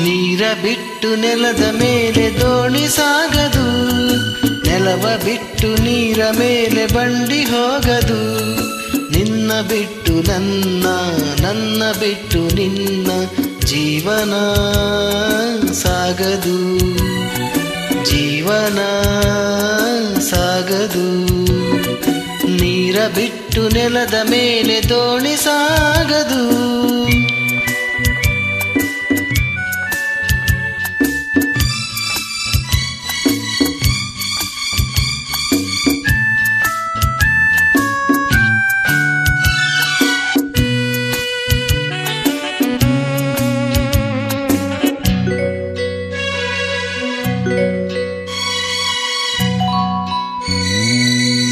ನೀರ ಬಿಟ್ಟು ನೆಲದ ಮೇಲೆ ದೋಣಿ ಸಾಗದು, ನೆಲವ ಬಿಟ್ಟು ನೀರ ಮೇಲೆ ಬಂಡಿ ಹೋಗದು. ನಿನ್ನ ಬಿಟ್ಟು ನನ್ನ, ನನ್ನ ಬಿಟ್ಟು ನಿನ್ನ ಜೀವನ ಸಾಗದು, ಜೀವನ ಸಾಗದು. ನೀರ ಬಿಟ್ಟು ನೆಲದ ಮೇಲೆ ದೋಣಿ ಸಾಗದು.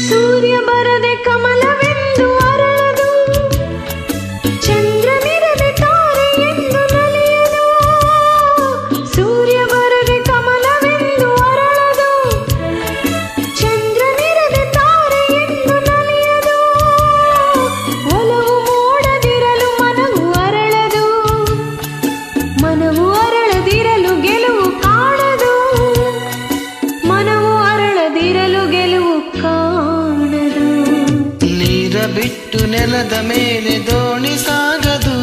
ಸೂರ್ಯ ಬರದೆ ಕಮಲವೆಂದು ಅರಳದು, ಚಂದ್ರನಿರದೆ ತಾರೆಯೆಂದು ನಲಿಯದು. ಸೂರ್ಯ ಬರದೆ ಕಮಲವೆಂದು ಅರಳದು, ಚಂದ್ರನಿರದೆ ತಾರೆಯೆಂದು ನಲಿಯದು. ಒಲವು ಮೂಡದಿರಲು ಮನವು ಅರಳದು, ಮನವು ಅರಳದಿರಲು ಗೆಲುವು ಕಾಣದು. ಮನವು ಅರಳದಿರಲು ಗೆಲುವು ಕಾಣದು. ನೀರ ಬಿಟ್ಟು ನೆಲದ ಮೇಲೆ ದೋಣಿ ಸಾಗದು,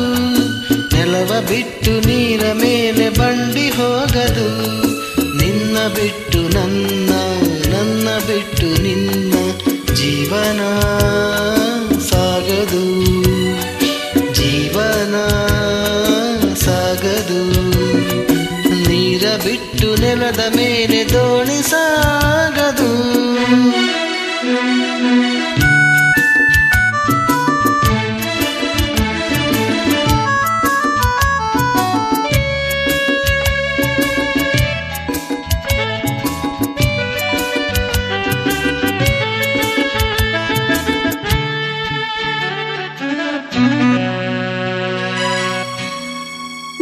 ನೆಲವ ಬಿಟ್ಟು ನೀರ ಮೇಲೆ ಬಂಡಿ ಹೋಗದು. ನಿನ್ನ ಬಿಟ್ಟು ನನ್ನ, ನನ್ನ ಬಿಟ್ಟು ನಿನ್ನ ಜೀವನ ಸಾಗದು, ಜೀವನ ಸಾಗದು. ನೀರ ಬಿಟ್ಟು ನೆಲದ ಮೇಲೆ ದೋಣಿ ಸಾಗದು.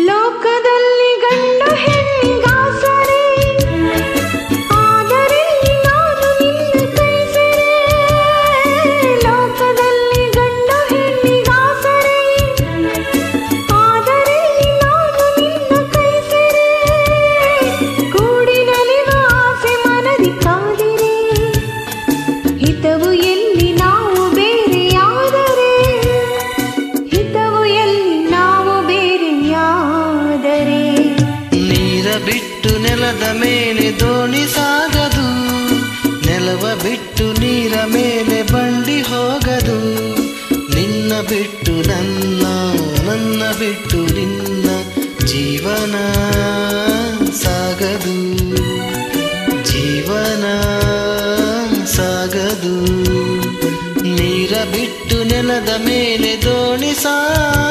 ಲೋಕದಲ್ಲಿ ಗಂಡು ಹೆಣ್ಣಿಗಾಸರೆ, ಆದರೆ ನಾನು ನಿನ್ನ ಕೈ ಸೇರೆ. ಲೋಕದಲ್ಲಿ ಗಂಡು ಹೆಣ್ಣಿಗಾಸರೆ, ಆದರೆ ನಾನು ನಿನ್ನ ಕೈ ಸೇರೆ. ಕೂಡಿನಲಿವ ಆಸೆ ಮನದಿ ಕಾದಿರೆ, ಹಿತವು ಎಲ್ಲಿ ನಾವು ಬೇರೆಯಾದರೆ, ಹಿತವು ಎಲ್ಲಿ ನಾವು ಬೇರೆಯಾದರೆ. ನೀರ ಬಿಟ್ಟು ನೆಲದ ಮೇಲೆ ದೋಣಿ ಸಾಗದು, ನೆಲವ ಬಿಟ್ಟು ನೀರ ಮೇಲೆ ಬಂಡಿ ಹೋಗದು. ನಿನ್ನ ಬಿಟ್ಟು ನನ್ನ, ನನ್ನ ಬಿಟ್ಟು ನಿನ್ನ ಜೀವನ ಸಾಗದು, ಜೀವನ ಸಾಗದು. ನೀರ ಬಿಟ್ಟು ನೆಲದ ಮೇಲೆ ದೋಣಿ ಸಾಗದು.